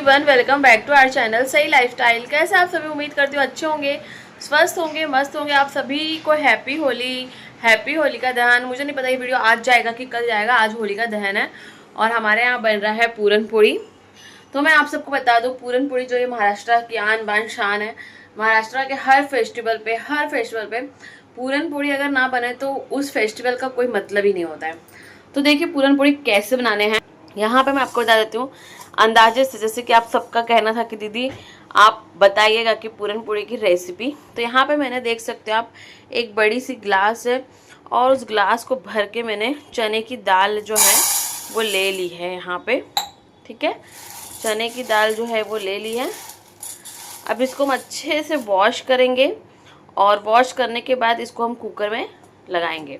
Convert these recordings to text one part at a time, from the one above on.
Everyone, welcome back to our channel सही lifestyle. कैसे आप सभी, उम्मीद करती हूँ अच्छे होंगे, स्वस्थ होंगे, मस्त होंगे। आप सभी को हैप्पी होली का दहन। मुझे नहीं पता ये वीडियो आज जाएगा कि कल जाएगा। आज होली का दहन है और हमारे यहाँ बन रहा है पूरन पोड़ी। तो मैं आप सबको बता दूँ, पूरन पोड़ी जो ये महाराष्ट्र की आन बान शान है। महाराष्ट्र के हर फेस्टिवल पे पूरन पोड़ी अगर ना बने तो उस फेस्टिवल का कोई मतलब ही नहीं होता है। तो देखिए पूरन पोड़ी कैसे बनाने हैं, यहाँ पे मैं आपको बता देती हूँ अंदाजे से। जैसे कि आप सबका कहना था कि दीदी आप बताइएगा कि पूरन पोड़ी की रेसिपी। तो यहाँ पे मैंने देख सकते हो आप, एक बड़ी सी ग्लास है और उस ग्लास को भर के मैंने चने की दाल जो है वो ले ली है यहाँ पे। ठीक है, चने की दाल जो है वो ले ली है। अब इसको हम अच्छे से वॉश करेंगे और वॉश करने के बाद इसको हम कुकर में लगाएंगे।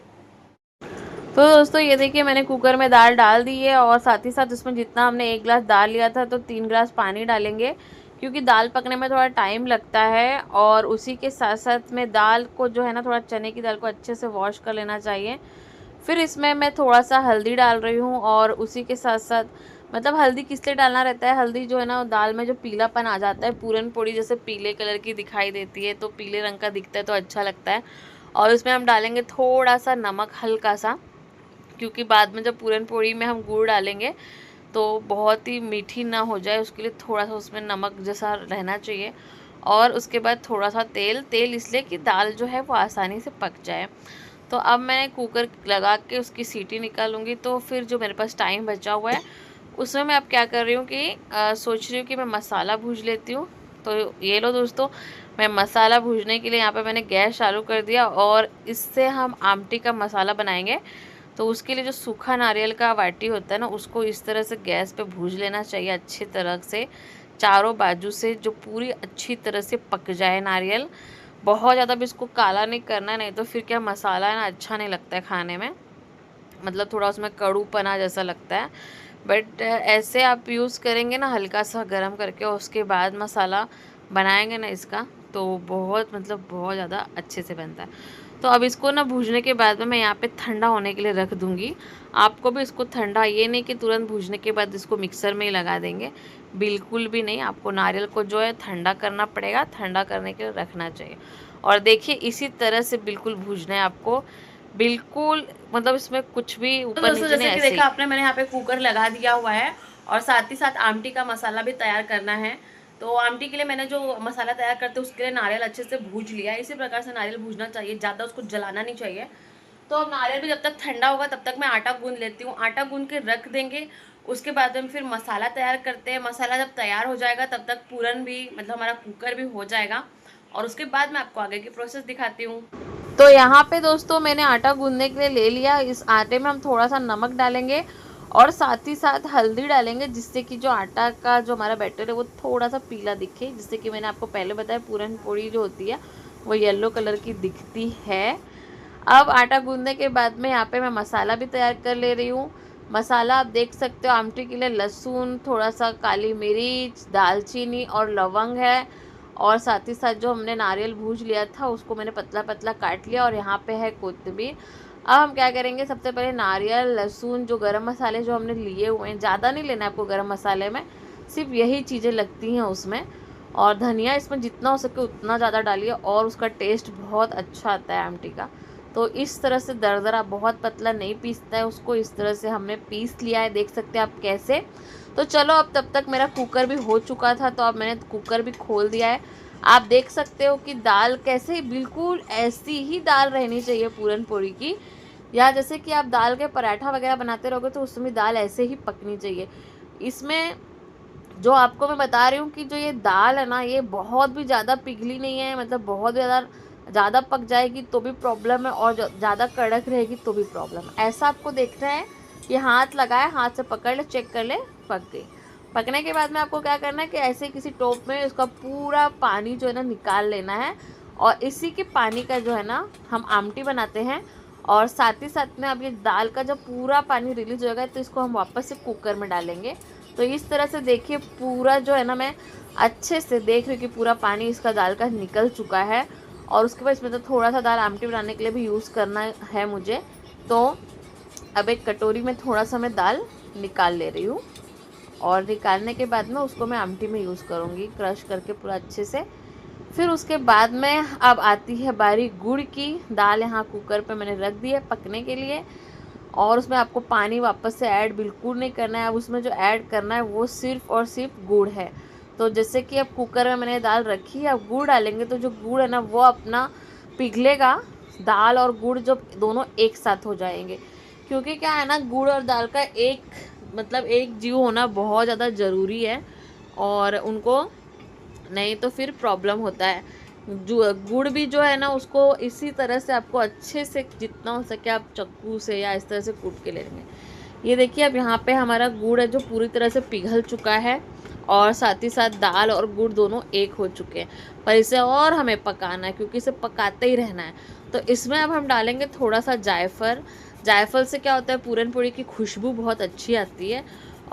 तो दोस्तों ये देखिए मैंने कुकर में दाल डाल दी है और साथ ही साथ उसमें जितना हमने 1 गिलास दाल लिया था तो 3 गिलास पानी डालेंगे, क्योंकि दाल पकने में थोड़ा टाइम लगता है। और उसी के साथ साथ में दाल को जो है ना, थोड़ा चने की दाल को अच्छे से वॉश कर लेना चाहिए। फिर इसमें मैं थोड़ा सा हल्दी डाल रही हूँ और उसी के साथ साथ, मतलब हल्दी किस लिए डालना रहता है, हल्दी जो है ना दाल में जो पीलापन आ जाता है, पूरन पोड़ी जैसे पीले कलर की दिखाई देती है तो पीले रंग का दिखता है तो अच्छा लगता है। और उसमें हम डालेंगे थोड़ा सा नमक, हल्का सा, क्योंकि बाद में जब पूरन पोड़ी में हम गुड़ डालेंगे तो बहुत ही मीठी ना हो जाए, उसके लिए थोड़ा सा उसमें नमक जैसा रहना चाहिए। और उसके बाद थोड़ा सा तेल इसलिए कि दाल जो है वो आसानी से पक जाए। तो अब मैं कुकर लगा के उसकी सीटी निकालूंगी। तो फिर जो मेरे पास टाइम बचा हुआ है उसमें मैं अब क्या कर रही हूँ कि सोच रही हूँ कि मैं मसाला भूज लेती हूँ। तो ये लो दोस्तों, मैं मसाला भूजने के लिए यहाँ पे मैंने गैस चालू कर दिया और इससे हम आमटी का मसाला बनाएंगे। तो उसके लिए जो सूखा नारियल का वाटी होता है ना, उसको इस तरह से गैस पे भूज लेना चाहिए अच्छी तरह से, चारों बाजू से, जो पूरी अच्छी तरह से पक जाए नारियल। बहुत ज़्यादा भी इसको काला नहीं करना, नहीं तो फिर क्या मसाला है ना अच्छा नहीं लगता है खाने में, मतलब थोड़ा उसमें कड़ूपना जैसा लगता है। बट ऐसे आप यूज़ करेंगे ना हल्का सा गर्म करके, उसके बाद मसाला बनाएंगे ना इसका, तो बहुत मतलब बहुत ज़्यादा अच्छे से बनता है। तो अब इसको ना भूनने के बाद में मैं यहाँ पे ठंडा होने के लिए रख दूँगी। आपको भी इसको ठंडा, ये नहीं कि तुरंत भूनने के बाद इसको मिक्सर में ही लगा देंगे, बिल्कुल भी नहीं। आपको नारियल को जो है ठंडा करना पड़ेगा, ठंडा करने के लिए रखना चाहिए। और देखिए इसी तरह से बिल्कुल भूनना है आपको, बिल्कुल मतलब इसमें कुछ भी ऊपर नीचे नहीं। जैसे कि देखा आपने, मैंने यहाँ पे कुकर लगा दिया हुआ है और साथ ही साथ आमटी का मसाला भी तैयार करना है। तो आमटी के लिए मैंने जो मसाला तैयार करते हैं उसके लिए नारियल अच्छे से भूज लिया है। इसी प्रकार से नारियल भूजना चाहिए, ज़्यादा उसको जलाना नहीं चाहिए। तो अब नारियल भी जब तक ठंडा होगा तब तक मैं आटा गूंद लेती हूँ। आटा गूंद के रख देंगे, उसके बाद हम फिर मसाला तैयार करते हैं। मसाला जब तैयार हो जाएगा तब तक पूरन भी, मतलब हमारा कुकर भी हो जाएगा और उसके बाद मैं आपको आगे की प्रोसेस दिखाती हूँ। तो यहाँ पे दोस्तों मैंने आटा गूंदने के लिए ले लिया। इस आटे में हम थोड़ा सा नमक डालेंगे और साथ ही साथ हल्दी डालेंगे, जिससे कि जो आटा का जो हमारा बैटर है वो थोड़ा सा पीला दिखे। जिससे कि मैंने आपको पहले बताया पूरन पोड़ी जो होती है वो येलो कलर की दिखती है। अब आटा गूंदने के बाद में यहाँ पे मैं मसाला भी तैयार कर ले रही हूँ। मसाला आप देख सकते हो, आमटी के लिए लहसुन, थोड़ा सा काली मिर्च, दालचीनी और लवंग है। और साथ ही साथ जो हमने नारियल भूज लिया था उसको मैंने पतला पतला काट लिया और यहाँ पे है कोथिंबीर। अब हम क्या करेंगे, सबसे पहले नारियल, लहसुन, जो गरम मसाले जो हमने लिए हुए हैं, ज़्यादा नहीं लेना है आपको गरम मसाले में, सिर्फ यही चीज़ें लगती हैं उसमें। और धनिया इसमें जितना हो सके उतना ज़्यादा डालिए और उसका टेस्ट बहुत अच्छा आता है आमटी का। तो इस तरह से दरदरा, बहुत पतला नहीं पीसता है उसको, इस तरह से हमने पीस लिया है, देख सकते हैं आप कैसे। तो चलो अब तब तक मेरा कुकर भी हो चुका था, तो अब मैंने कुकर भी खोल दिया है। आप देख सकते हो कि दाल कैसे, बिल्कुल ऐसी ही दाल रहनी चाहिए पूरन पोड़ी की, या जैसे कि आप दाल के पराठा वगैरह बनाते रहोगे तो उसमें दाल ऐसे ही पकनी चाहिए। इसमें जो आपको मैं बता रही हूँ कि जो ये दाल है ना, ये बहुत भी ज़्यादा पिघली नहीं है, मतलब बहुत ज़्यादा पक जाएगी तो भी प्रॉब्लम है और ज़्यादा कड़क रहेगी तो भी प्रॉब्लम है। ऐसा आपको देखना है कि हाथ लगाए, हाथ से पकड़ ले, चेक कर ले पक गई। पकने के बाद में आपको क्या करना है कि ऐसे किसी टोप में उसका पूरा पानी जो है ना निकाल लेना है और इसी के पानी का जो है ना हम आमटी बनाते हैं। और साथ ही साथ में अब ये दाल का जब पूरा पानी रिलीज हो जाएगा तो इसको हम वापस से कुकर में डालेंगे। तो इस तरह से देखिए पूरा जो है ना, मैं अच्छे से देख रही हूँ कि पूरा पानी इसका दाल का निकल चुका है। और उसके बाद इसमें तो थोड़ा सा दाल आमटी बनाने के लिए भी यूज़ करना है मुझे। तो अब एक कटोरी में थोड़ा सा मैं दाल निकाल ले रही हूँ और निकालने के बाद में उसको मैं आमटी में यूज़ करूँगी, क्रश करके पूरा अच्छे से। फिर उसके बाद में अब आती है बारी गुड़ की। दाल यहाँ कुकर पे मैंने रख दी है पकने के लिए, और उसमें आपको पानी वापस से ऐड बिल्कुल नहीं करना है। अब उसमें जो ऐड करना है वो सिर्फ़ और सिर्फ गुड़ है। तो जैसे कि अब कुकर में मैंने दाल रखी है, अब गुड़ डालेंगे तो जो गुड़ है ना वो अपना पिघलेगा, दाल और गुड़ जब दोनों एक साथ हो जाएंगे। क्योंकि क्या है ना, गुड़ और दाल का एक जीव होना बहुत ज़्यादा ज़रूरी है, और उनको नहीं तो फिर प्रॉब्लम होता है। जो गुड़ भी जो है ना उसको इसी तरह से आपको अच्छे से जितना हो सके आप चाकू से या इस तरह से कूट के ले लेंगे। ये देखिए अब यहाँ पे हमारा गुड़ है जो पूरी तरह से पिघल चुका है, और साथ ही साथ दाल और गुड़ दोनों एक हो चुके हैं। पर इसे और हमें पकाना है, क्योंकि इसे पकाते ही रहना है। तो इसमें अब हम डालेंगे थोड़ा सा जायफल। जायफल से क्या होता है, पूरन पोड़ी की खुशबू बहुत अच्छी आती है,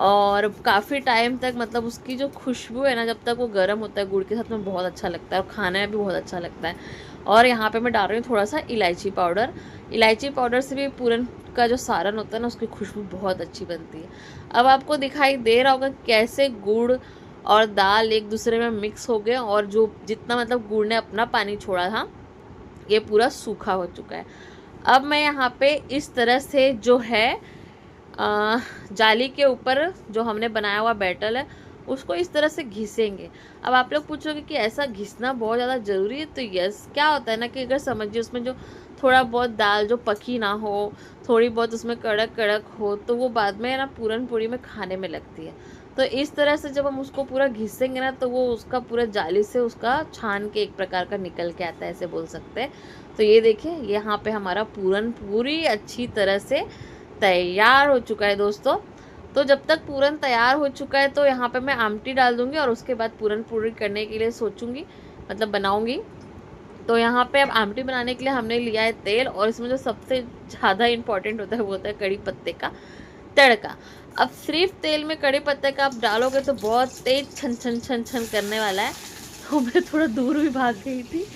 और काफ़ी टाइम तक मतलब उसकी जो खुशबू है ना, जब तक वो गर्म होता है गुड़ के साथ में बहुत अच्छा लगता है, और खाने में भी बहुत अच्छा लगता है। और यहाँ पे मैं डाल रही हूँ थोड़ा सा इलायची पाउडर। इलायची पाउडर से भी पूरन का जो सारन होता है ना उसकी खुशबू बहुत अच्छी बनती है। अब आपको दिखाई दे रहा होगा कैसे गुड़ और दाल एक दूसरे में मिक्स हो गए, और जो जितना मतलब गुड़ ने अपना पानी छोड़ा था ये पूरा सूखा हो चुका है। अब मैं यहाँ पे इस तरह से जो है जाली के ऊपर जो हमने बनाया हुआ बैटर है उसको इस तरह से घिसेंगे। अब आप लोग पूछोगे कि ऐसा घिसना बहुत ज़्यादा ज़रूरी है, तो यस, क्या होता है ना कि अगर समझिए उसमें जो थोड़ा बहुत दाल जो पकी ना हो, थोड़ी बहुत उसमें कड़क कड़क हो, तो वो बाद में ना पूरन पूरी में खाने में लगती है। तो इस तरह से जब हम उसको पूरा घिसेंगे ना तो वो उसका पूरा जाली से उसका छान के एक प्रकार का निकल के आता है, ऐसे बोल सकते हैं। तो ये देखिए यहाँ पे हमारा पूरन पूरी अच्छी तरह से तैयार हो चुका है दोस्तों। तो जब तक पूरन तैयार हो चुका है तो यहाँ पे मैं आमटी डाल दूँगी, और उसके बाद पूरन पूरी करने के लिए सोचूंगी, मतलब बनाऊँगी। तो यहाँ पे अब आमटी बनाने के लिए हमने लिया है तेल, और इसमें जो सबसे ज़्यादा इम्पॉर्टेंट होता है वो होता है कड़ी पत्ते का तड़का। अब सिर्फ तेल में कड़ी पत्ते का आप डालोगे तो बहुत तेज छन छन छन छन करने वाला है। तो मैं थोड़ा दूर भी भाग गई थी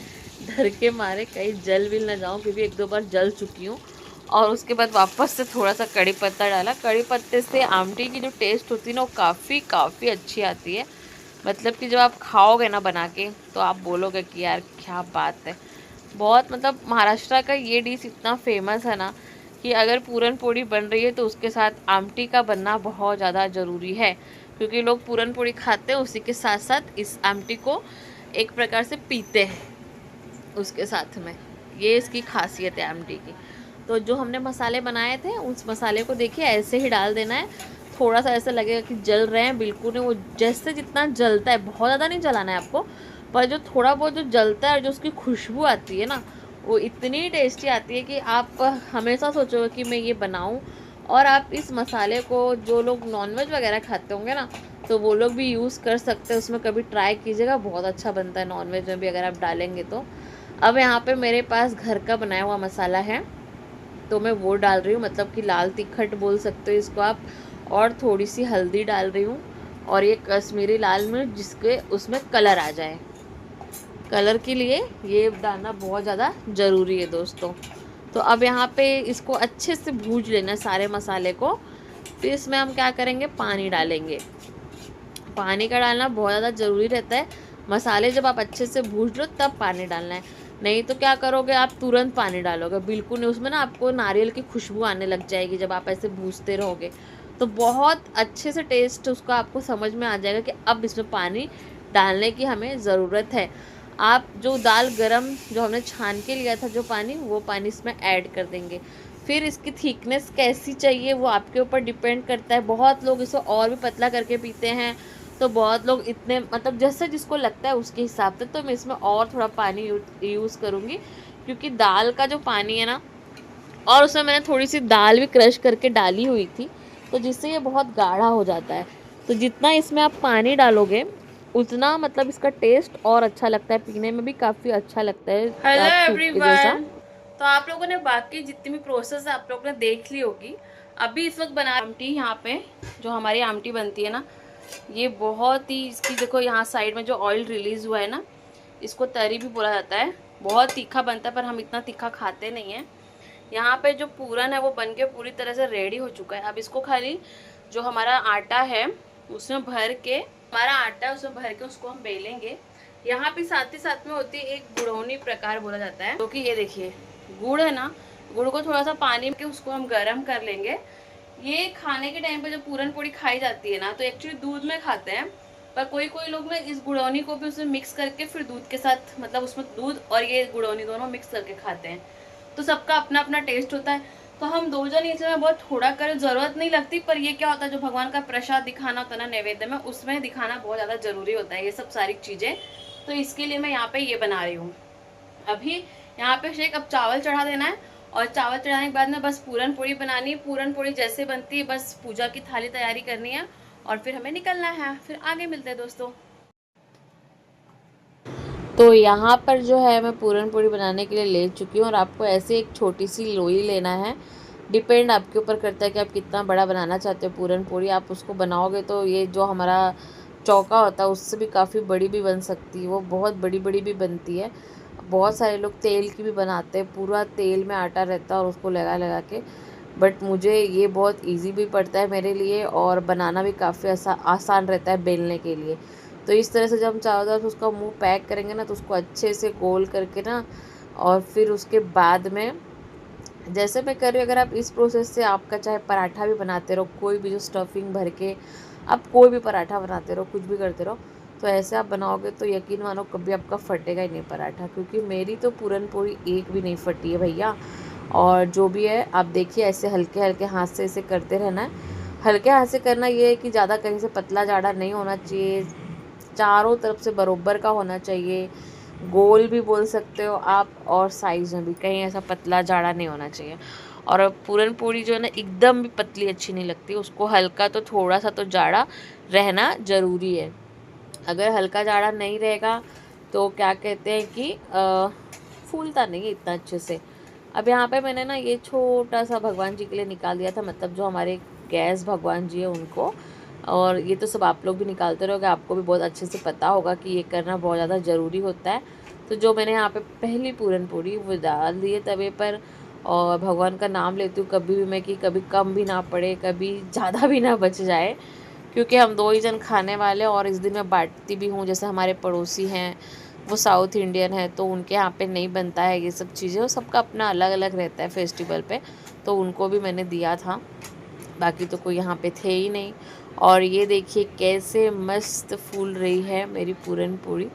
डर के मारे कहीं जल विल ना जाऊँ, क्योंकि एक दो बार जल चुकी हूँ। और उसके बाद वापस से थोड़ा सा कड़ी पत्ता डाला। कड़ी पत्ते से आमटी की जो टेस्ट होती है ना वो काफ़ी अच्छी आती है। मतलब कि जब आप खाओगे ना बना के तो आप बोलोगे कि यार क्या बात है। बहुत मतलब महाराष्ट्र का ये डिश इतना फेमस है ना कि अगर पूरन पोड़ी बन रही है तो उसके साथ आमटी का बनना बहुत ज़्यादा ज़रूरी है, क्योंकि लोग पूरन पोड़ी खाते हैं उसी के साथ साथ इस आमटी को एक प्रकार से पीते हैं उसके साथ में। ये इसकी खासियत है आमटी की। तो जो हमने मसाले बनाए थे उस मसाले को देखिए ऐसे ही डाल देना है। थोड़ा सा ऐसा लगेगा कि जल रहे हैं, बिल्कुल नहीं, वो जैसे जितना जलता है, बहुत ज़्यादा नहीं जलाना है आपको, पर जो थोड़ा बहुत जो जलता है, जो उसकी खुशबू आती है ना वो इतनी टेस्टी आती है कि आप हमेशा सोचोगे कि मैं ये बनाऊं। और आप इस मसाले को जो लोग नॉनवेज वगैरह खाते होंगे ना तो वो लोग भी यूज़ कर सकते हैं, उसमें कभी ट्राई कीजिएगा, बहुत अच्छा बनता है नॉनवेज में भी अगर आप डालेंगे तो। अब यहाँ पे मेरे पास घर का बनाया हुआ मसाला है तो मैं वो डाल रही हूँ, मतलब कि लाल तिखट बोल सकते हो इसको आप, और थोड़ी सी हल्दी डाल रही हूँ, और ये कश्मीरी लाल मिर्च जिसके उसमें कलर आ जाए, कलर के लिए ये डालना बहुत ज़्यादा ज़रूरी है दोस्तों। तो अब यहाँ पे इसको अच्छे से भूज लेना सारे मसाले को। फिर इसमें हम क्या करेंगे, पानी डालेंगे। पानी का डालना बहुत ज़्यादा ज़रूरी रहता है। मसाले जब आप अच्छे से भूज लो तब पानी डालना है, नहीं तो क्या करोगे आप तुरंत पानी डालोगे, बिल्कुल नहीं, उसमें ना आपको नारियल की खुशबू आने लग जाएगी जब आप ऐसे भूजते रहोगे। तो बहुत अच्छे से टेस्ट उसका आपको समझ में आ जाएगा कि अब इसमें पानी डालने की हमें ज़रूरत है। आप जो दाल गरम जो हमने छान के लिया था जो पानी, वो पानी इसमें ऐड कर देंगे। फिर इसकी थिकनेस कैसी चाहिए वो आपके ऊपर डिपेंड करता है। बहुत लोग इसे और भी पतला करके पीते हैं, तो बहुत लोग इतने मतलब जैसे जिसको लगता है उसके हिसाब से। तो मैं इसमें और थोड़ा पानी यूज़ करूँगी, क्योंकि दाल का जो पानी है ना, और उसमें मैंने थोड़ी सी दाल भी क्रश करके डाली हुई थी, तो जिससे ये बहुत गाढ़ा हो जाता है। तो जितना इसमें आप पानी डालोगे उतना मतलब इसका टेस्ट और अच्छा लगता है, पीने में भी काफ़ी अच्छा लगता है। हेलो एवरीवन, तो आप लोगों ने बाकी जितनी भी प्रोसेस है आप लोगों ने देख ली होगी। अभी इस वक्त बना आमटी, यहाँ पे जो हमारी आमटी बनती है ना, ये बहुत ही, इसकी देखो यहाँ साइड में जो ऑयल रिलीज़ हुआ है ना, इसको तरी भी बोला जाता है। बहुत तीखा बनता है पर हम इतना तीखा खाते नहीं हैं। यहाँ पे जो पूरन है वो बन के पूरी तरह से रेडी हो चुका है। अब इसको खाली जो हमारा आटा है उसमें भर के हमारा आटा उसमें भर के उसको हम बेलेंगे। यहाँ पे साथ ही साथ में होती है एक गुड़ौनी प्रकार बोला जाता है, तो कि ये देखिए गुड़ है ना, गुड़ को थोड़ा सा पानी में उसको हम गर्म कर लेंगे। ये खाने के टाइम पे जब पूरन पोड़ी खाई जाती है ना, तो एक्चुअली दूध में खाते हैं, पर कोई कोई लोग ना इस गुड़ौनी को भी उसमें मिक्स करके फिर दूध के साथ, मतलब उसमें दूध और ये गुड़ौनी दोनों मिक्स करके खाते हैं। तो सबका अपना अपना टेस्ट होता है। तो हम दो जन इसमें बहुत थोड़ा कर जरूरत नहीं लगती, पर ये क्या होता है जो भगवान का प्रसाद दिखाना होता है ना नैवेद्य में, उसमें दिखाना बहुत ज़्यादा जरूरी होता है ये सब सारी चीज़ें। तो इसके लिए मैं यहाँ पे ये बना रही हूँ। अभी यहाँ पे शेख अब चावल चढ़ा देना है, और चावल चढ़ाने के बाद में बस पूरन पोड़ी बनानी है। पूरन पोड़ी जैसे बनती है बस पूजा की थाली तैयारी करनी है और फिर हमें निकलना है। फिर आगे मिलते हैं दोस्तों। तो यहाँ पर जो है मैं पूरन पोड़ी बनाने के लिए ले चुकी हूँ, और आपको ऐसे एक छोटी सी लोई लेना है। डिपेंड आपके ऊपर करता है कि आप कितना बड़ा बनाना चाहते हो पूरन पोड़ी। आप उसको बनाओगे तो ये जो हमारा चौका होता है उससे भी काफ़ी बड़ी भी बन सकती है, वो बहुत बड़ी बड़ी भी बनती है। बहुत सारे लोग तेल की भी बनाते हैं, पूरा तेल में आटा रहता है और उसको लगा लगा के, बट मुझे ये बहुत इजी भी पड़ता है मेरे लिए, और बनाना भी काफ़ी आसान रहता है बेलने के लिए। तो इस तरह से जब हम चारों तरफ उसका मुंह पैक करेंगे ना, तो उसको अच्छे से गोल करके ना, और फिर उसके बाद में जैसे मैं कर रही हूँ, अगर आप इस प्रोसेस से आपका चाहे पराठा भी बनाते रहो, कोई भी जो स्टफिंग भर के आप कोई भी पराठा बनाते रहो, कुछ भी करते रहो, तो ऐसे आप बनाओगे तो यकीन मानो कभी आपका फटेगा ही नहीं पराठा। क्योंकि मेरी तो पूरन पोड़ी एक भी नहीं फटी है भैया। और जो भी है आप देखिए, ऐसे हल्के हल्के हाथ से इसे करते रहना है। हल्के हाथ से करना ये है कि ज़्यादा कहीं से पतला जाड़ा नहीं होना चाहिए, चारों तरफ से बरोबर का होना चाहिए। गोल भी बोल सकते हो आप, और साइज़ में भी कहीं ऐसा पतला जाड़ा नहीं होना चाहिए। और पूरन पोड़ी जो है ना एकदम भी पतली अच्छी नहीं लगती, उसको हल्का तो थोड़ा सा तो जाड़ा रहना ज़रूरी है। अगर हल्का जाड़ा नहीं रहेगा तो क्या कहते हैं कि फूलता नहीं है इतना अच्छे से। अब यहाँ पे मैंने ना ये छोटा सा भगवान जी के लिए निकाल दिया था, मतलब जो हमारे गैस भगवान जी है उनको। और ये तो सब आप लोग भी निकालते रहोगे, आपको भी बहुत अच्छे से पता होगा कि ये करना बहुत ज़्यादा ज़रूरी होता है। तो जो मैंने यहाँ पे पहली पूरन पूरी वो डाल दिए तवे पर, और भगवान का नाम लेती हूँ कभी भी मैं कि कभी कम भी ना पड़े, कभी ज़्यादा भी ना बच जाए, क्योंकि हम दो ही जन खाने वाले। और इस दिन मैं बांटती भी हूँ। जैसे हमारे पड़ोसी हैं वो साउथ इंडियन है, तो उनके यहाँ पे नहीं बनता है ये सब चीज़ें, और सबका अपना अलग अलग रहता है फेस्टिवल पे, तो उनको भी मैंने दिया था। बाकी तो कोई यहाँ पे थे ही नहीं। और ये देखिए कैसे मस्त फूल रही है मेरी पूरन पूरी,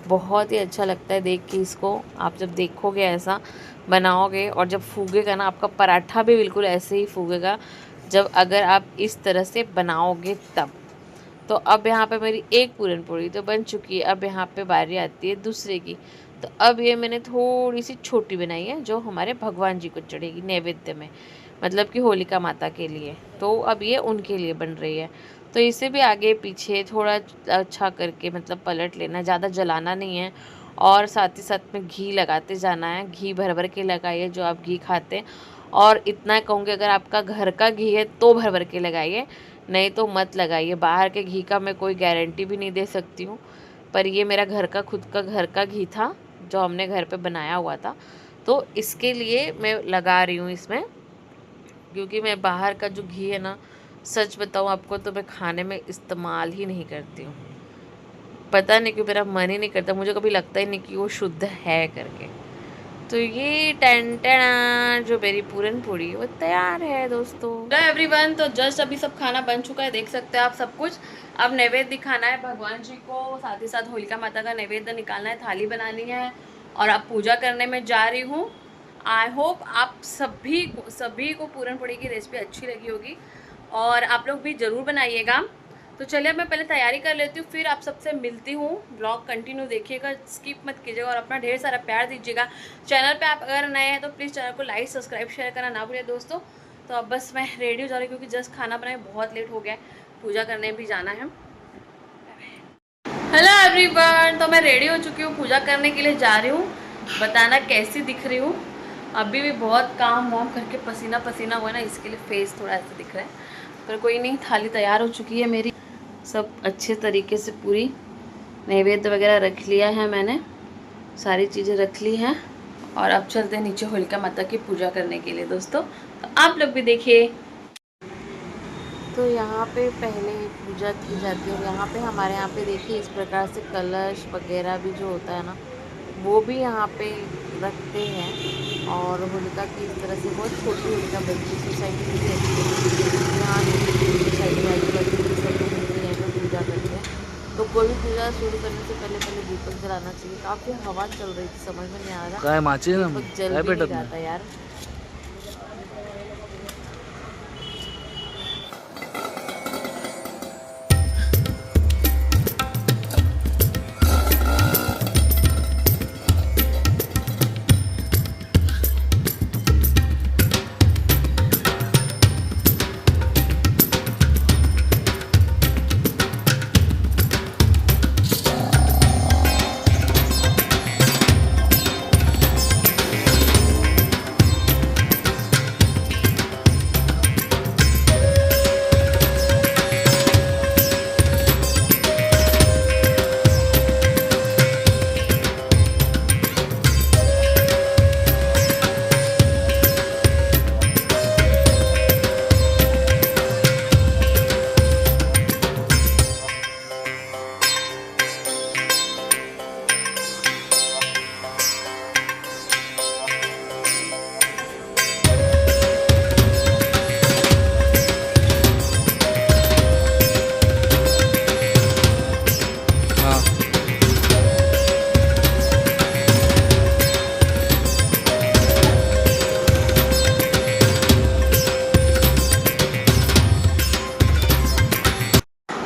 बहुत ही अच्छा लगता है देख के इसको। आप जब देखोगे ऐसा बनाओगे, और जब फूगेगा ना आपका पराठा भी बिल्कुल ऐसे ही फूगेगा, जब अगर आप इस तरह से बनाओगे तब। तो अब यहाँ पे मेरी एक पूरन पोड़ी तो बन चुकी है। अब यहाँ पे बारी आती है दूसरे की। तो अब ये मैंने थोड़ी सी छोटी बनाई है, जो हमारे भगवान जी को चढ़ेगी नैवेद्य में, मतलब कि होलिका माता के लिए। तो अब ये उनके लिए बन रही है। तो इसे भी आगे पीछे थोड़ा अच्छा करके मतलब पलट लेना, ज़्यादा जलाना नहीं है। और साथ ही साथ में घी लगाते जाना है, घी भर भर के लगाइए जो आप घी खाते हैं। और इतना कहूँगी, अगर आपका घर का घी है तो भर भर के लगाइए, नहीं तो मत लगाइए। बाहर के घी का मैं कोई गारंटी भी नहीं दे सकती हूँ, पर ये मेरा घर का खुद का घर का घी था जो हमने घर पे बनाया हुआ था, तो इसके लिए मैं लगा रही हूँ इसमें। क्योंकि मैं बाहर का जो घी है ना, सच बताऊँ आपको तो मैं खाने में इस्तेमाल ही नहीं करती हूँ। पता नहीं क्यों, मेरा मन ही नहीं करता, मुझे कभी लगता ही नहीं कि वो शुद्ध है करके। तो ये टन जो मेरी पूरन पूरी वो तैयार है दोस्तों। हेलो एवरीवन, तो जस्ट अभी सब खाना बन चुका है, देख सकते हैं आप सब कुछ। अब नैवेद्य दिखाना है भगवान जी को, साथ ही साथ होलिका माता का नैवेद्य निकालना है, थाली बनानी है, और अब पूजा करने में जा रही हूँ। आई होप आप सभी को पूरन पोड़ी की रेसिपी अच्छी लगी होगी, और आप लोग भी ज़रूर बनाइएगा। तो चलिए मैं पहले तैयारी कर लेती हूँ, फिर आप सबसे मिलती हूँ। ब्लॉग कंटिन्यू देखिएगा, स्किप मत कीजिएगा, और अपना ढेर सारा प्यार दीजिएगा। चैनल पे आप अगर नए हैं तो प्लीज़ चैनल को लाइक सब्सक्राइब शेयर करना ना भूलिए दोस्तों। तो अब बस मैं रेडी हो जा रही हूँ, क्योंकि जस्ट खाना बनाए बहुत लेट हो गया है, पूजा करने भी जाना है। हेलो एवरीवन, तो मैं रेडी हो चुकी हूँ, पूजा करने के लिए जा रही हूँ। बताना कैसी दिख रही हूँ। अभी भी बहुत काम वाम करके पसीना पसीना हुआ ना, इसके लिए फेस थोड़ा ऐसा दिख रहा है, पर कोई नहीं। थाली तैयार हो चुकी है मेरी, सब अच्छे तरीके से पूरी नैवेद्य वगैरह रख लिया है मैंने, सारी चीज़ें रख ली हैं। और अब चलते हैं नीचे होलिका माता की पूजा करने के लिए दोस्तों, तो आप लोग भी देखिए। तो यहाँ पे पहले पूजा की जाती है। और यहाँ पे हमारे यहाँ पे देखिए इस प्रकार से कलश वगैरह भी जो होता है ना, वो भी यहाँ पे रखते हैं। और होलिका की इस तरह से बहुत छोटी होलिका बनती है। सोसाइटी भी अच्छी है, यहाँ सोसाइटी आजू बाजू के सब लोग मिलकर यहीं पर पूजा करते हैं। तो कोई भी पूजा शुरू करने से पहले पहले दीपक जलाना चाहिए। काफ़ी हवा चल रही थी, समझ में नहीं आ रहा, काय माचे ना दीपक जल काय भी नहीं पेटत रहा नाही. था यार।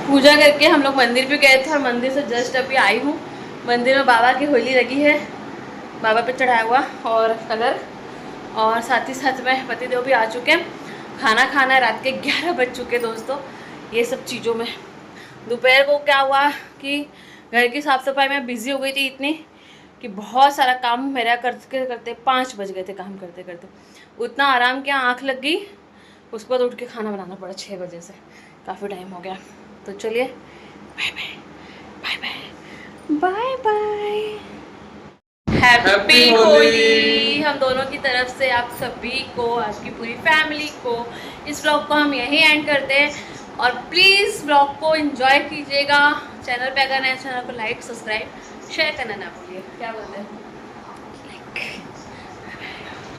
पूजा करके हम लोग मंदिर पे गए थे और मंदिर से जस्ट अभी आई हूँ। मंदिर में बाबा की होली लगी है, बाबा पे चढ़ाया हुआ और कलर, और साथ ही साथ में पतिदेव भी आ चुके हैं। खाना खाना है, रात के 11 बज चुके दोस्तों। ये सब चीज़ों में दोपहर को क्या हुआ कि घर की साफ़ सफाई में बिज़ी हो गई थी इतनी कि बहुत सारा काम मेरा करते करते 5 बज गए थे। काम करते करते उतना आराम किया, आँख लग गई। उसके बाद उठ के खाना बनाना पड़ा 6 बजे से, काफ़ी टाइम हो गया। तो चलिए bye bye bye bye bye bye. Happy Holi हम दोनों की तरफ से आप सभी को, आपकी पूरी फैमिली को। इस ब्लॉग को हम यहीं एंड करते हैं और प्लीज़ ब्लॉग को एंजॉय कीजिएगा। चैनल पे अगर नए चैनल को लाइक सब्सक्राइब शेयर करना ना भूलिए। क्या बोलते हैं?